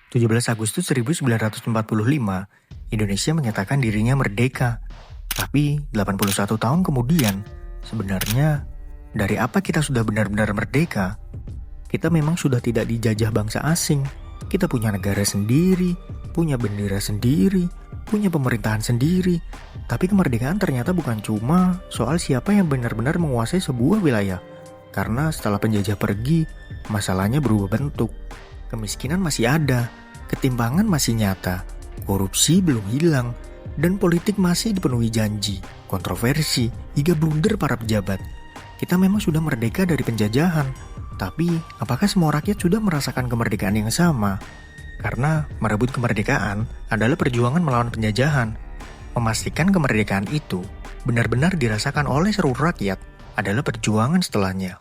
17 Agustus 1945, Indonesia menyatakan dirinya merdeka. Tapi 81 tahun kemudian, sebenarnya dari apa kita sudah benar-benar merdeka? Kita memang sudah tidak dijajah bangsa asing. Kita punya negara sendiri, punya bendera sendiri, punya pemerintahan sendiri. Tapi kemerdekaan ternyata bukan cuma soal siapa yang benar-benar menguasai sebuah wilayah. Karena setelah penjajah pergi, masalahnya berubah bentuk. Kemiskinan masih ada, ketimpangan masih nyata, korupsi belum hilang, dan politik masih dipenuhi janji, kontroversi, hingga blunder para pejabat. Kita memang sudah merdeka dari penjajahan, tapi apakah semua rakyat sudah merasakan kemerdekaan yang sama? Karena merebut kemerdekaan adalah perjuangan melawan penjajahan. Memastikan kemerdekaan itu benar-benar dirasakan oleh seluruh rakyat adalah perjuangan setelahnya.